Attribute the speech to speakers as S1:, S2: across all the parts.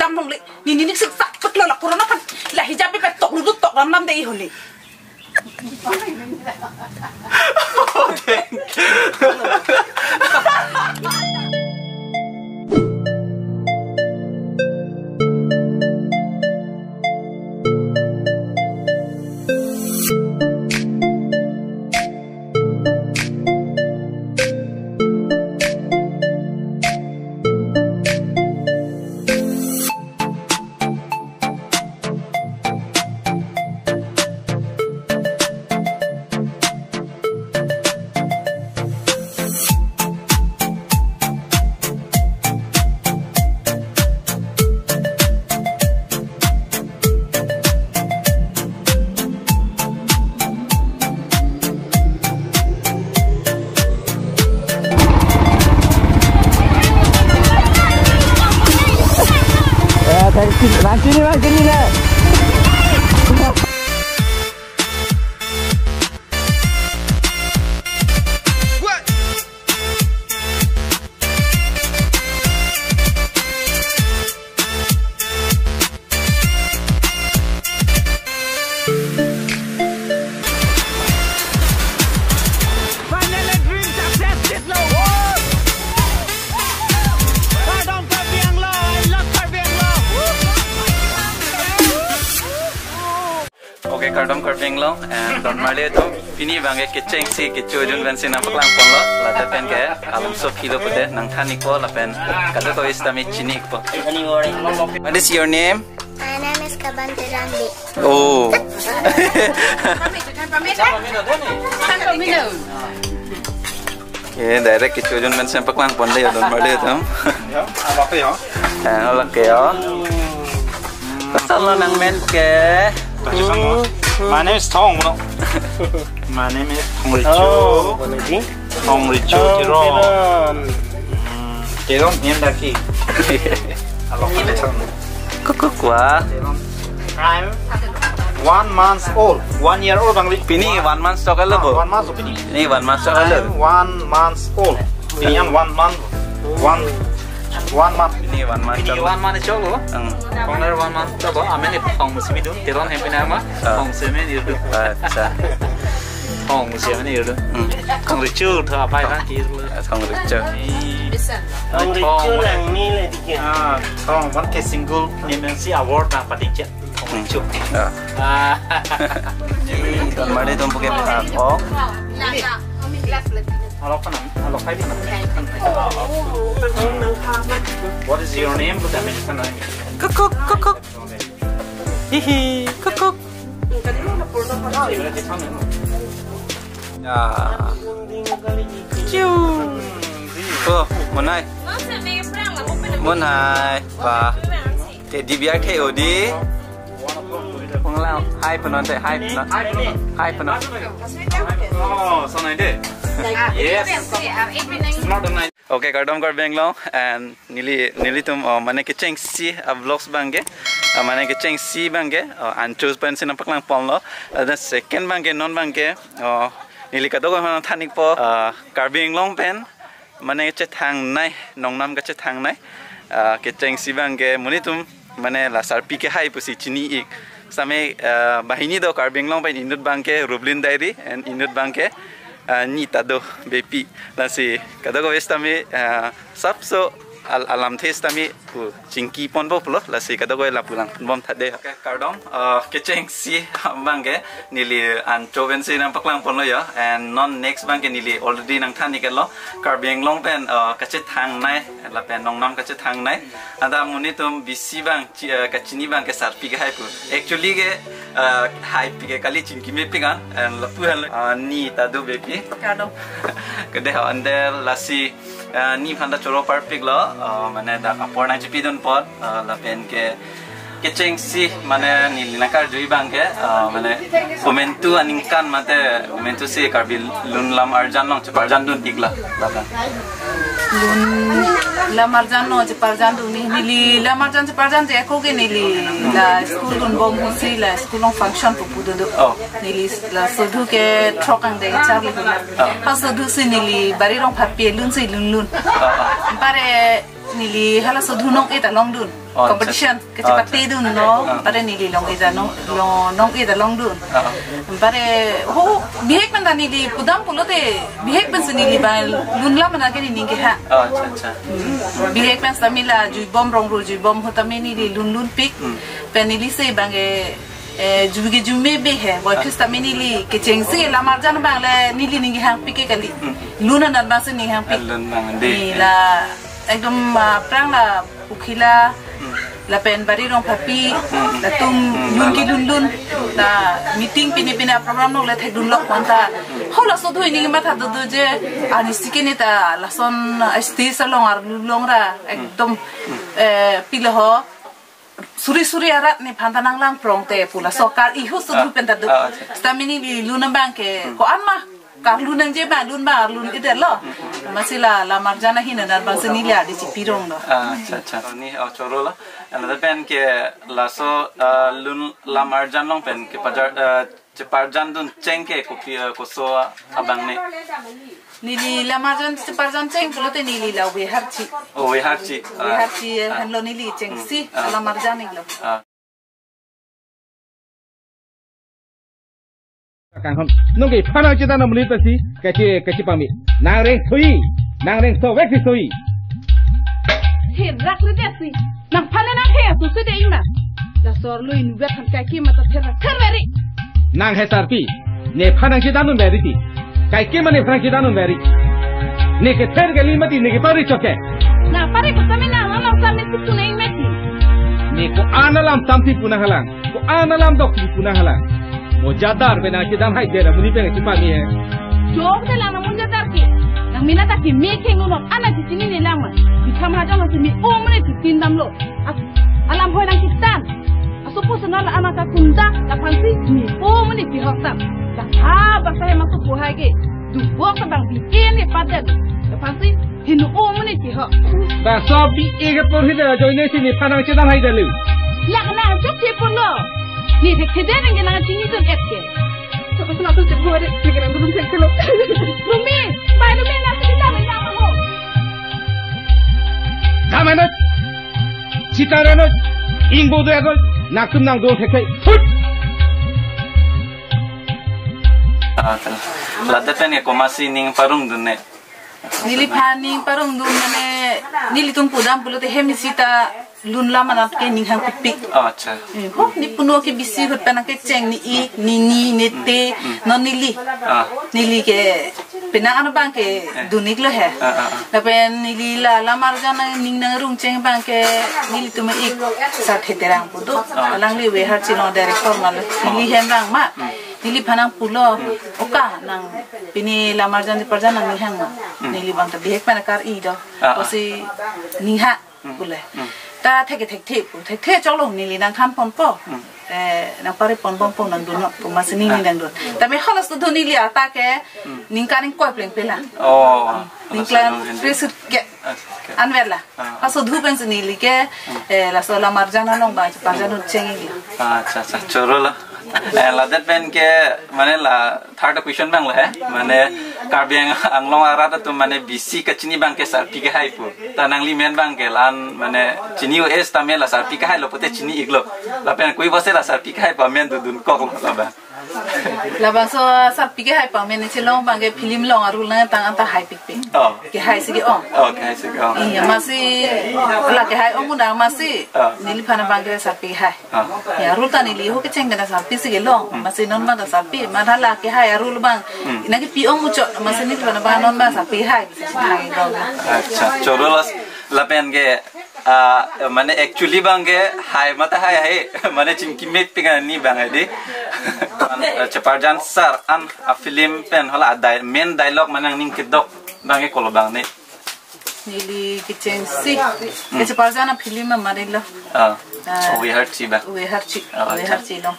S1: hijab nong le ni sik sak put lo la corona pan la hijab pe tok lu tok lam dei holi
S2: Sini lah.
S3: Kardom karbing lo and don marle to pini bange kecheng si kechojun ben sin nampak lang pon lo la ta pen ke alam so kilo pute nang thani ko la pen kada ko istami chini ko. What is your name?
S4: My name is Kabante Ramli.
S3: Oh. Okay, direct kechojun ben sin nampak lang pon le don marle to.
S2: Alak ya.
S3: Alak ya. Pasal lo nang men ke.
S2: My name is Tong. My name is Tong Richu. Tong Richu Tiron. Tiron name daki. Alok ni chang.
S3: Kukuk wa.
S2: I'm 1 month old. 1 year old bang.
S3: Pini 1 month stock ala bo.
S2: 1 month pini.
S3: Ni 1 month stock ala.
S2: 1 month old. Pini am 1 month. 1 month.
S3: Ini 1 month.
S5: Ini 1 month coba. Kongler 1 month coba. Amen itu kong musim itu. Tiron yang punya apa? Kong semen itu.
S3: Acha.
S5: Kong musim itu. Kong ricu tu apa kan?
S3: Kong ricu.
S5: Kong ricu yang ni le dikit. Kong one case single MNC award na patiknya. Kong ricu.
S3: Don mari tu pakai apa?
S5: Alok kan? Alok hai kan? What is your name? Bukan American name.
S3: Kukuk kukuk. Hihi kukuk. Ya. Ciu. Oh, monai. Monai. Wah. Jadi biar kayak odi. Pengalaman. Hai penonton. Hai penonton.
S5: Oh, sana ide. Yes. Not a nice.
S3: Okay, kardom karbeng lo and nili tum mane ke cheng si vlogs bange mane ke cheng si bange anchos pan sin paklang pom lo the second bange non bange nili ka dogo thanik po karbeng long pen mane che thang nai nongnam ka che thang nai ke cheng si bange muni tum mane la sarpi ke hai pusi chini ik same bahini do karbeng long pen inut bange rublin diary and inut bange ni tado bepi nasi kada ko estami sabso alam testami pu cingki pon bo pulo lasi kada ko la pulang bom thade okay kardom kecheng si bange nili an choven si nang paklang pon lo ya and non next bange nili already nang thani ke lo karbeng long pen kache thang nai la pen nong nam kache thang nai ada muni tum bisi bang kachini bang ke sarpi ke hai pu actually ke hai pi ke kali cingki me pi gan and la pu ni tado bepi
S1: kardom
S3: kede under lasi ni phanda choro perfect lo mane da apor na jipi don pot la pen ke kecheng si mane ni linakar jui bang ke mane momentu aningkan mate momentu si karbil lun lam arjan long parjan dun digla la
S1: lun lam arjan no parjan dun ni lam arjan parjan te ko ke ni la school dun bom si la school long function pu pu do ni la sodu ke trokang de charli ha sodu si ni bari rong phapi lun si lun pare nili hala sodhunong ita long dun competition kecepat dun no pare nili long ita nong ita long dun pare ho bihek man nili pudam pulote bihek ban nili ba lunla man ke ni ke ha
S3: acha
S1: bihek man samila ju bom rong ru ju bom hotame nili lun pik penili se bange जुगे जुमे बे है वो फिर तमें नीली के चेंगसे ला मार्जन बांगले नीली निंगे हाँ पिके कली लूना नर्मासे निंगे हाँ पिक नीला एकदम प्रांग ला उखिला ला पेन बारी रोंग पापी ला तुम लून की लून ला मीटिंग पिने प्रोग्राम नो ला थे लून लोग पंता हो ला सो धोई निंगे माथा दो जे आनिस्टिके ने ता ला सोन स्टेज सलोंग आर लून लोंग रा एकदम पिले हो suri arat ni pantanang lang prong te pula sokar ihu sudu pentadu stamini di luna bangke ko anma kar lunang je ba lun ide lo masila la marjana hina dar bangse ni lia di cipirong lo
S3: acha ni choro la another pen ke laso lun la marjan long pen ke pajar ceparjan dun cengke ko so abang ne
S1: nili la marjan ceparjan ceng pulote nili la we harchi
S3: we harchi
S1: hanlo nili ceng si la marjan iglo
S6: kan hon nong ke phana chita na muli tasi kachi pami nang reng so vek soi
S7: he rak le desi nang phana nang he su su de ima la sor lu in vet han kai mata therveri
S6: nang he sarpi ne phana chita nu meri ti kai ke mane phana chita nu meri ne ke ther gali mati ne ke pari choke
S7: na pare ko tami na lam samne tu nei meti
S6: ne ko analam samti punah halang ko analam dok punah halang mojadar bena chidam hai de na muni pe ke pami hai
S7: jog de la na mojadar ki nang minata ki making no ana ti tini ni lama ki kama da ma mi o mune ti tindam lo alam hoi nang kitan asopo sanala ana ka kunda la pansi mi o mune ti hotam la ha ba sa ma ko hai ge du bo ka bang bi ene padel la pansi hinu o mune ti ho
S6: ba so bi e ke por hide jo ne si ni phana chidam hai de lu
S7: la na jo ti por lo ni te kederen ge na chini to etke to ko na to te bore te ke nang dum te lo lumi ba lumi na te ta me na ho
S6: Kamanot Citaranot Ingbo do agol nakum nang do thek thut
S3: lada pen ko masih ning parung dunne
S1: nili paning parung dun mane nili tum pudam pulote hemisita lun la manat ke ning hang pipik
S3: acha
S1: ho ni puno ke bisi hot pana ke cheng ni nete non nili ke pina anu bang ke dunik lo he tapi nili la marjana ning nang rung cheng bang ke nili tume ik sat heterang pudo alang li we har chino director mal nili hem bang ma nili panang pulo oka nang pini la marjana parjana ni hang nili bang ta bihek pana kar i do osi ni ha pule ta thek cholo nili nang tham pon po nang pare pon nang duno po masini ni nang dun tapi halas tu nili ata ke ning karing koi pleng pela ning klan presut ke anvela aso dhupen nili ke la sola marjana long ba parjana chengi
S3: acha choro la ladat pen ke mane la third question bang la hai mane karbiang anglong arata tu mane bisi ke chini bang ke sarpi ke hai pu tanang li men bang ke lan mane chini es tamel la sarpi ke hai lo pote chini iglo la pen koi bose la sarpi ke hai pa men dun kok la ba
S1: la ba so sarpi ke hai pa men che long bang ke film long arul na tang anta hai pik pik ke hai sigi on
S3: ke hai sigi on
S1: iya masih la ke hai on muna masih nili phana bang ke sarpi hai ya arul ta nili ho ke cheng na sarpi sige long masih non ma da sarpi madala ke hai arul bang ina ke pi on mucho masih ni phana bang non ma sarpi hai hai do
S3: acha chorolas la pen ke mane actually bang ke hai mata hai mane chimki mek pinga ni bang ade ceparjan sar an a film pen hola main dialogue manang ning kedok bang ke kolo bang ne
S1: nili kitchen si ke ceparjan a film ma marilo
S3: we heard si ba
S1: we har chi lo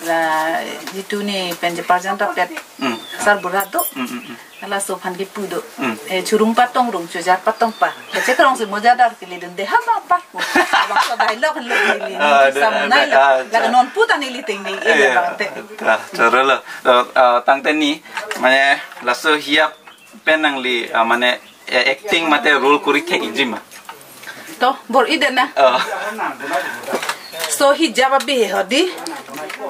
S1: la itu ni pen ceparjan ta pet sar burado ala so phan ki pudo churung patong rung chujar patong pa che krong se mojadar ke le den de ha ma pa ba so dialogue lo ni sam nai la non puta ni li ting ni e ba te
S3: choro lo tang ten ni mane la so hiap penang li mane acting mate role kuri ke injima
S1: to bor iden na so hi jaba be hodi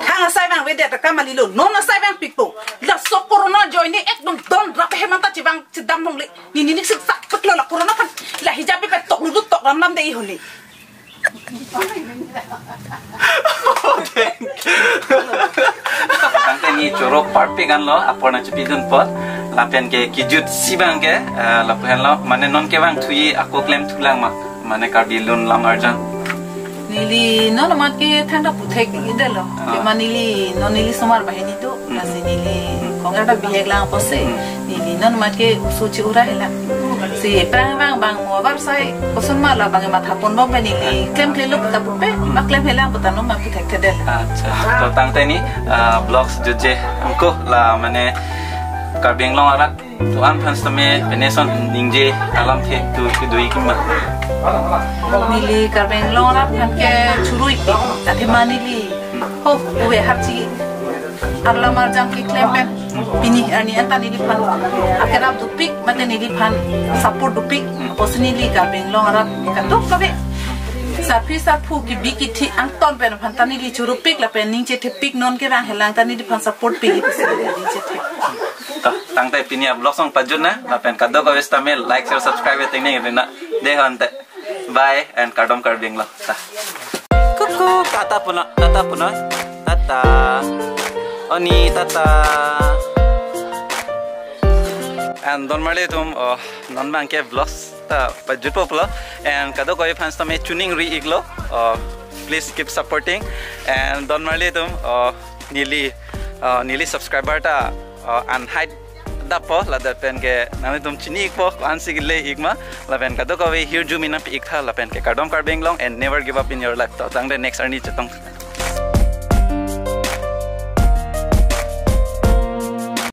S1: hang sai bang we de ta kamali lo no na sai bang pipo la so corona join ni ekdom don rap he manta chi bang chi dam nong le ni sik sak putlo la corona kan la hijab be tok lu tok nam de holi
S3: Tangte ni jorok parpi kan lo apor na chupi dun pot lapen ke kijut si bang ke lapen lo mane non ke bang thui aku claim thulang ma mane karbilun lam arjan
S1: nili no mat ke thanda puthai ki delo ke manili no nili somar bahini to nasi nili konga da biheglang pose nili no mat ke usuchi ura hela si prang bang mo bar sai kosun mala bang matha pon bom nili claim luk ta pupe ma claim hela puta no ma puthai ke del
S3: acha to tangte ni blogs juje amko la mane karbing long arak to an phans tame beneson ningje alam the tu dui kimma
S1: nili karbeng long rap kan ke churui pi ati manili ho uwe harchi arla marjang ki klempen pini ani anta nili phan akerap du pik mate nili phan support du pik posnili karbeng long rap ka to kabe sarpi sarpu ki biki thi angton pen phan tanili churu pik la pen ningche the pik non ke rang helang tanili phan support pi ki ningche the
S3: tangte pini blog song pajun na lapen kado ka westame like share subscribe ting ning rena de hante bye and kardom karbing lo ta kuku tata puna tata oni tata and don male tum non bang ke vlogs ta pajut poplo and kado ko fans tame tuning ri iglo please keep supporting and don male tum nili subscriber ta and hide dapo la da pen ke nami tum chini ko ansigile igma la pen ka do ko we here zoom in up ikha la pen ke kardom karbing long and never give up in your life to tang the next arni chetong